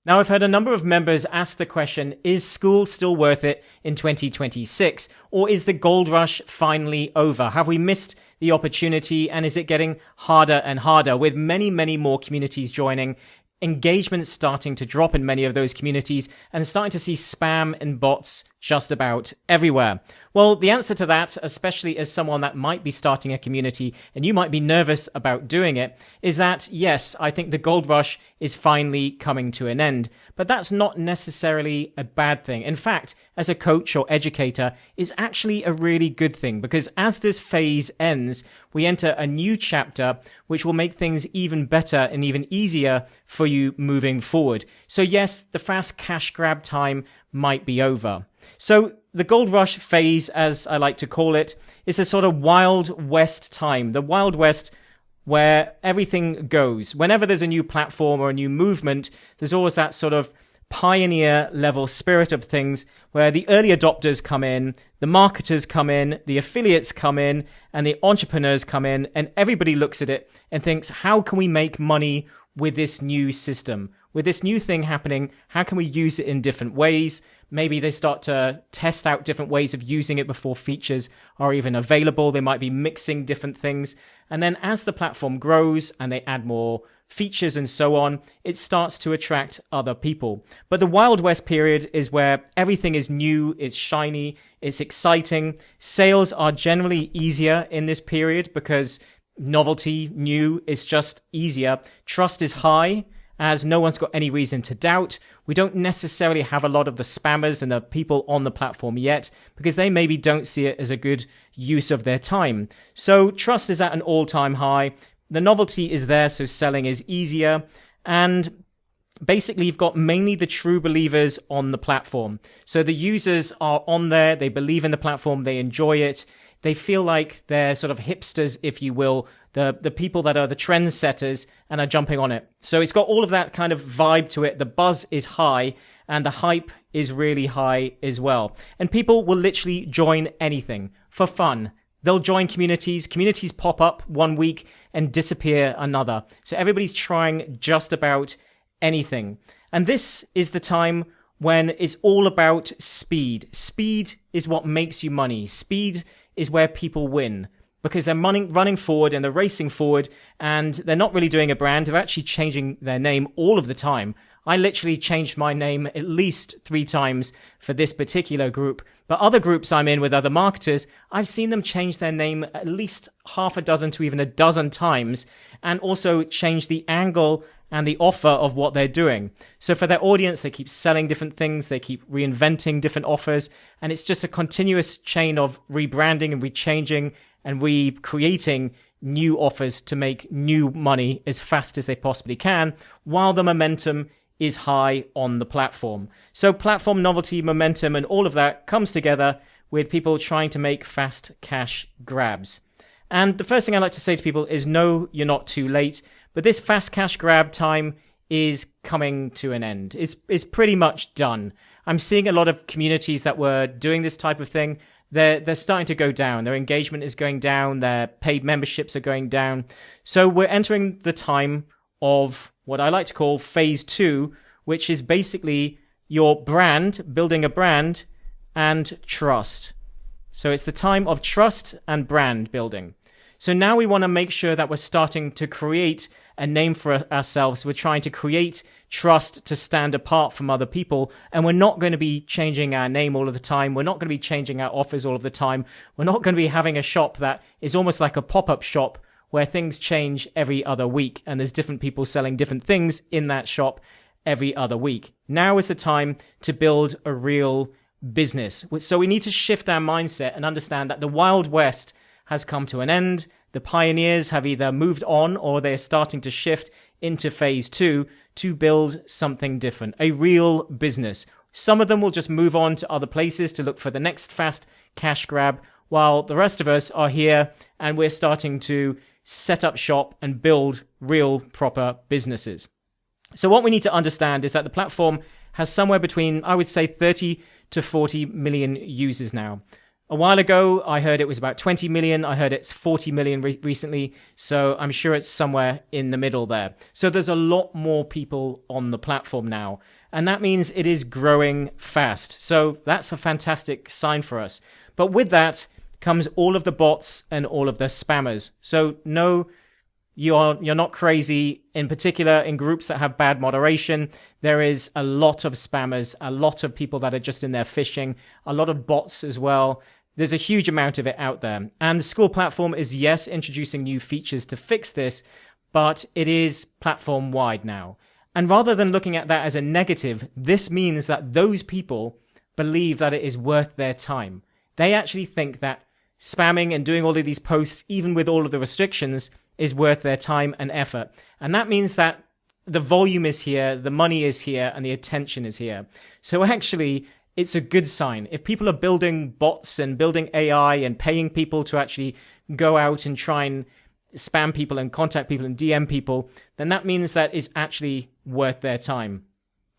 Now, I've heard a number of members ask the question, is Skool still worth it in 2026? Or is the gold rush finally over? Have we missed the opportunity, and is it getting harder and harder with many, many more communities joining? Engagement starting to drop in many of those communities, and starting to see spam and bots just about everywhere. Well, the answer to that, especially as someone that might be starting a community and you might be nervous about doing it, is that yes, I think the gold rush is finally coming to an end. But that's not necessarily a bad thing. In fact, as a coach or educator, is actually a really good thing, because as this phase ends, we enter a new chapter which will make things even better and even easier for you moving forward. So yes, the fast cash grab time might be over. So the gold rush phase, as I like to call it, is a sort of Wild West time. The Wild West where everything goes. Whenever there's a new platform or a new movement, there's always that sort of pioneer level spirit of things where the early adopters come in, the marketers come in, the affiliates come in, and the entrepreneurs come in, and everybody looks at it and thinks, how can we make money with this new system? With this new thing happening, how can we use it in different ways? Maybe they start to test out different ways of using it before features are even available. They might be mixing different things. And then as the platform grows and they add more features and so on, it starts to attract other people. But the Wild West period is where everything is new, it's shiny, it's exciting. Sales are generally easier in this period because novelty, new, is just easier. Trust is high, as no one's got any reason to doubt. We don't necessarily have a lot of the spammers and the people on the platform yet, because they maybe don't see it as a good use of their time. So trust is at an all-time high. The novelty is there, so selling is easier. And basically, you've got mainly the true believers on the platform. So the users are on there, they believe in the platform, they enjoy it. They feel like they're sort of hipsters, if you will, the people that are the trendsetters and are jumping on it. So it's got all of that kind of vibe to it. The buzz is high and the hype is really high as well. And people will literally join anything for fun. They'll join communities. Communities pop up one week and disappear another. So everybody's trying just about anything. And this is the time when it's all about speed. Speed is what makes you money. Speed is where people win, because they're running forward and they're racing forward, and they're not really doing a brand. They're actually changing their name all of the time. I literally changed my name at least 3 times for this particular group. But other groups I'm in with other marketers, I've seen them change their name at least half a dozen to even a dozen times, and also change the angle and the offer of what they're doing. So for their audience, they keep selling different things, they keep reinventing different offers, and it's just a continuous chain of rebranding and rechanging and recreating new offers to make new money as fast as they possibly can, while the momentum is high on the platform. So platform novelty, momentum, and all of that comes together with people trying to make fast cash grabs. And the first thing I like to say to people is, no, you're not too late. But this fast cash grab time is coming to an end. It's pretty much done. I'm seeing a lot of communities that were doing this type of thing. They're starting to go down. Their engagement is going down. Their paid memberships are going down. So we're entering the time of what I like to call phase 2, which is basically your brand, building a brand, and trust. So it's the time of trust and brand building. So now we want to make sure that we're starting to create a name for ourselves. We're trying to create trust to stand apart from other people. And we're not going to be changing our name all of the time. We're not going to be changing our offers all of the time. We're not going to be having a shop that is almost like a pop-up shop where things change every other week and there's different people selling different things in that shop every other week. Now is the time to build a real business. So we need to shift our mindset and understand that the Wild West has come to an end. The pioneers have either moved on or they're starting to shift into phase 2 to build something different, a real business. Some of them will just move on to other places to look for the next fast cash grab, while the rest of us are here and we're starting to set up shop and build real proper businesses. So what we need to understand is that the platform has somewhere between, I would say, 30 to 40 million users now. A while ago, I heard it was about 20 million. I heard it's 40 million recently. So I'm sure it's somewhere in the middle there. So there's a lot more people on the platform now. And that means it is growing fast. So that's a fantastic sign for us. But with that comes all of the bots and all of the spammers. So no, you're not crazy. In particular, in groups that have bad moderation, there is a lot of spammers, a lot of people that are just in there fishing, a lot of bots as well. There's a huge amount of it out there. And the Skool platform is, yes, introducing new features to fix this, but it is platform-wide now. And rather than looking at that as a negative, this means that those people believe that it is worth their time. They actually think that spamming and doing all of these posts, even with all of the restrictions, is worth their time and effort. And that means that the volume is here, the money is here, and the attention is here. So actually, it's a good sign. If people are building bots and building AI and paying people to actually go out and try and spam people and contact people and DM people, then that means that it's actually worth their time.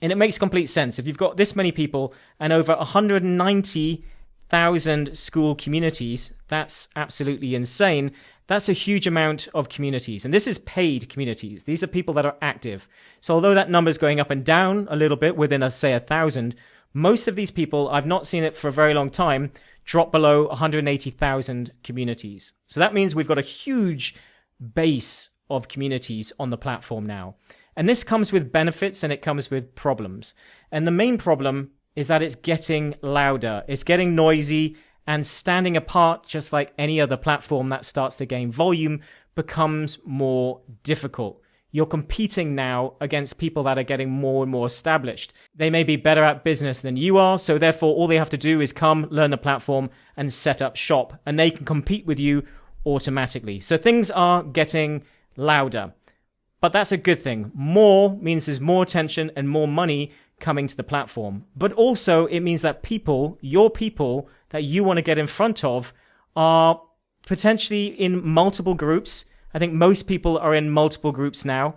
And it makes complete sense. If you've got this many people and over 190,000 Skool communities, that's absolutely insane. That's a huge amount of communities. And this is paid communities. These are people that are active. So although that number is going up and down a little bit within, say, 1,000, most of these people, I've not seen it for a very long time, drop below 180,000 communities. So that means we've got a huge base of communities on the platform now. And this comes with benefits and it comes with problems. And the main problem is that it's getting louder. It's getting noisy, and standing apart, just like any other platform that starts to gain volume, becomes more difficult. You're competing now against people that are getting more and more established. They may be better at business than you are, so therefore all they have to do is come, learn the platform, and set up shop, and they can compete with you automatically. So things are getting louder. But that's a good thing. More means there's more attention and more money coming to the platform. But also it means that people, your people that you want to get in front of, are potentially in multiple groups. I think most people are in multiple groups now.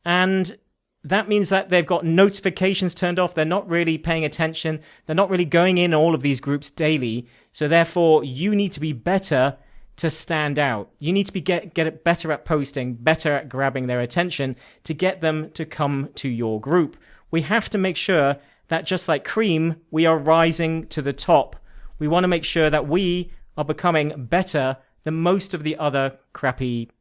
And that means that they've got notifications turned off. They're not really paying attention. They're not really going in all of these groups daily. So therefore, you need to be better to stand out. You need to be get better at posting, better at grabbing their attention to get them to come to your group. We have to make sure that just like cream, we are rising to the top. We want to make sure that we are becoming better than most of the other crappy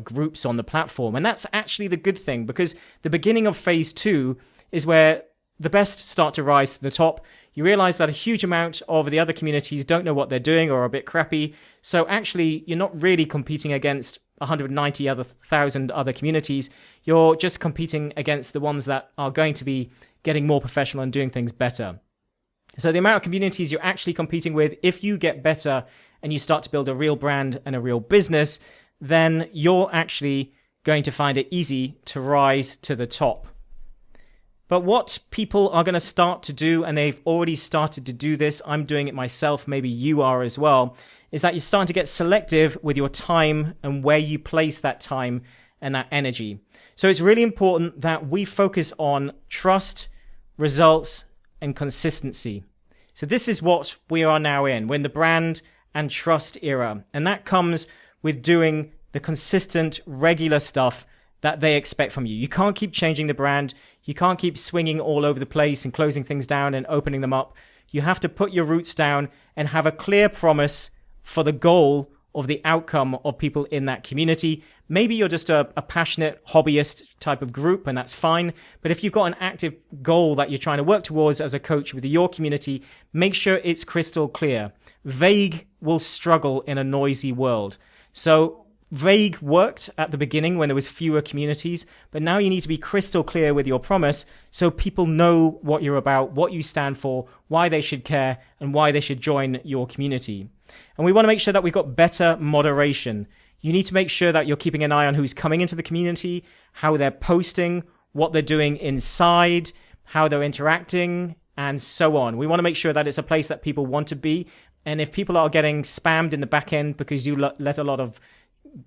groups on the platform. And that's actually the good thing, because the beginning of phase 2 is where the best start to rise to the top. You realize that a huge amount of the other communities don't know what they're doing or are a bit crappy. So actually, you're not really competing against 190,000 other communities. You're just competing against the ones that are going to be getting more professional and doing things better. So the amount of communities you're actually competing with, if you get better and you start to build a real brand and a real business, then you're actually going to find it easy to rise to the top. But what people are going to start to do, and they've already started to do this, I'm doing it myself, maybe you are as well, is that you're starting to get selective with your time and where you place that time and that energy. So it's really important that we focus on trust, results, and consistency. So this is what we are now in. We're in the brand and trust era. And that comes with doing the consistent, regular stuff that they expect from you. You can't keep changing the brand. You can't keep swinging all over the place and closing things down and opening them up. You have to put your roots down and have a clear promise for the goal of the outcome of people in that community. Maybe you're just a passionate hobbyist type of group, and that's fine. But if you've got an active goal that you're trying to work towards as a coach with your community, make sure it's crystal clear. Vague will struggle in a noisy world. So vague worked at the beginning when there was fewer communities, but now you need to be crystal clear with your promise so people know what you're about, what you stand for, why they should care, and why they should join your community. And we want to make sure that we've got better moderation. You need to make sure that you're keeping an eye on who's coming into the community, how they're posting, what they're doing inside, how they're interacting, and so on. We want to make sure that it's a place that people want to be. And if people are getting spammed in the back end because you let a lot of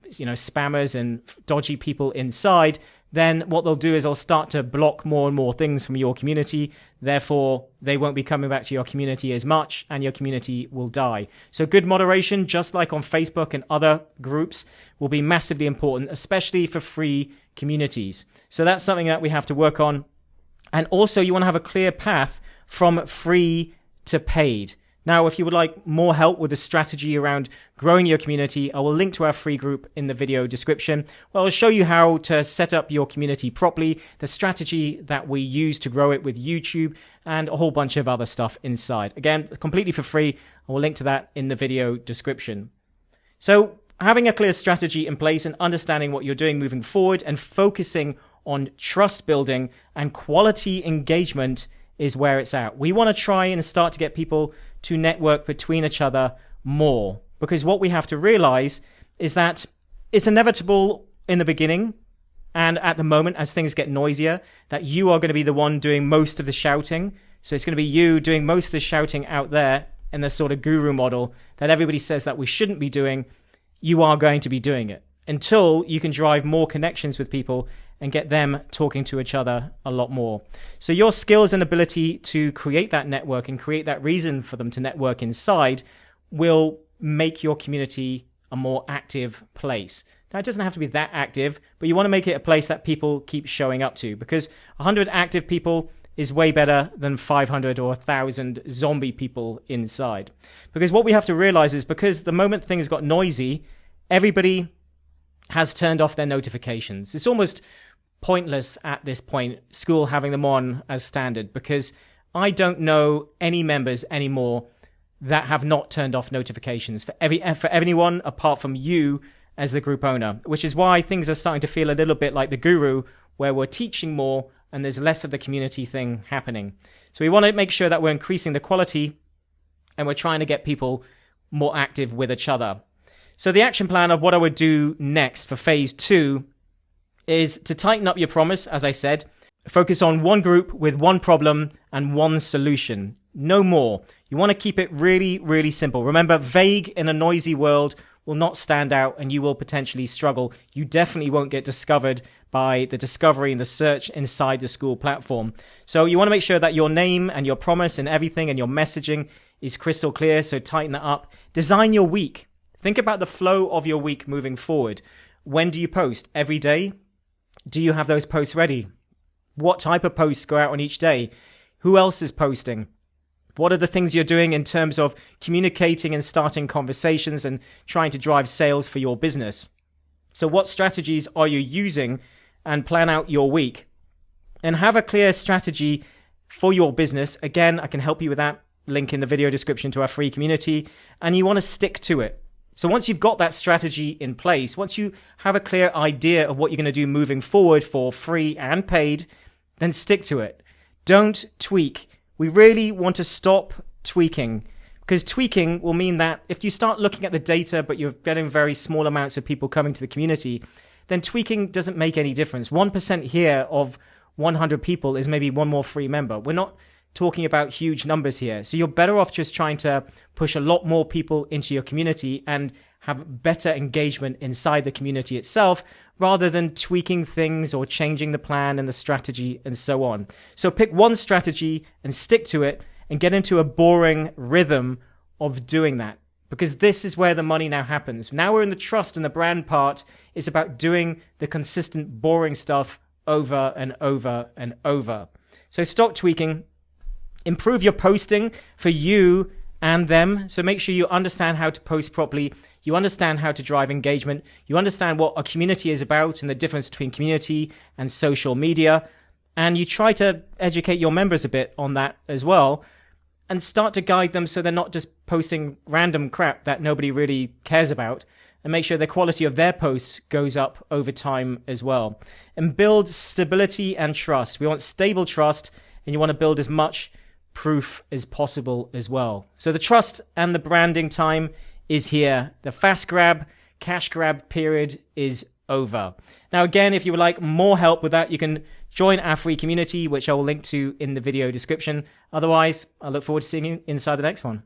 spammers and dodgy people inside, then what they'll do is they'll start to block more and more things from your community. Therefore, they won't be coming back to your community as much, and your community will die. So good moderation, just like on Facebook and other groups, will be massively important, especially for free communities. So that's something that we have to work on. And also, you want to have a clear path from free to paid. Now, if you would like more help with the strategy around growing your community, I will link to our free group in the video description, where I'll show you how to set up your community properly, the strategy that we use to grow it with YouTube, and a whole bunch of other stuff inside. Again, completely for free. I will link to that in the video description. So having a clear strategy in place and understanding what you're doing moving forward and focusing on trust building and quality engagement is where it's at. We want to try and start to get people to network between each other more, because what we have to realize is that it's inevitable in the beginning and at the moment as things get noisier that you are going to be the one doing most of the shouting. So it's going to be you doing most of the shouting out there in the sort of guru model that everybody says that we shouldn't be doing. You are going to be doing it until you can drive more connections with people and get them talking to each other a lot more. So your skills and ability to create that network and create that reason for them to network inside will make your community a more active place. Now, it doesn't have to be that active, but you want to make it a place that people keep showing up to, because 100 active people is way better than 500 or 1,000 zombie people inside. Because what we have to realize is, because the moment things got noisy, everybody has turned off their notifications. It's almost pointless at this point, Skool having them on as standard, because I don't know any members anymore that have not turned off notifications for anyone apart from you as the group owner, which is why things are starting to feel a little bit like the guru, where we're teaching more and there's less of the community thing happening. So we want to make sure that we're increasing the quality and we're trying to get people more active with each other. So the action plan of what I would do next for phase 2 is to tighten up your promise, as I said. Focus on one group with one problem and one solution. No more. You want to keep it really, really simple. Remember, vague in a noisy world will not stand out and you will potentially struggle. You definitely won't get discovered by the discovery and the search inside the Skool platform. So you want to make sure that your name and your promise and everything and your messaging is crystal clear. So tighten that up. Design your week. Think about the flow of your week moving forward. When do you post? Every day? Do you have those posts ready? What type of posts go out on each day? Who else is posting? What are the things you're doing in terms of communicating and starting conversations and trying to drive sales for your business? So what strategies are you using, and plan out your week? And have a clear strategy for your business. Again, I can help you with that. Link in the video description to our free community. And you want to stick to it. So once you've got that strategy in place, once you have a clear idea of what you're going to do moving forward for free and paid, then stick to it. Don't tweak. We really want to stop tweaking, because tweaking will mean that if you start looking at the data but you're getting very small amounts of people coming to the community, then tweaking doesn't make any difference. 1% here of 100 people is maybe one more free member. We're not talking about huge numbers here. So you're better off just trying to push a lot more people into your community and have better engagement inside the community itself, rather than tweaking things or changing the plan and the strategy and so on. So pick one strategy and stick to it and get into a boring rhythm of doing that, because this is where the money now happens. Now we're in the trust and the brand part. It's about doing the consistent boring stuff over and over and over. So stop tweaking. Improve your posting for you and them. So make sure you understand how to post properly. You understand how to drive engagement. You understand what a community is about and the difference between community and social media. And you try to educate your members a bit on that as well, and start to guide them so they're not just posting random crap that nobody really cares about, and make sure the quality of their posts goes up over time as well. And build stability and trust. We want stable trust, and you want to build as much proof as possible as well. So the trust and the branding time is here. The fast grab, cash grab period is over. Now, again, if you would like more help with that, you can join our free community, which I will link to in the video description. Otherwise, I look forward to seeing you inside the next one.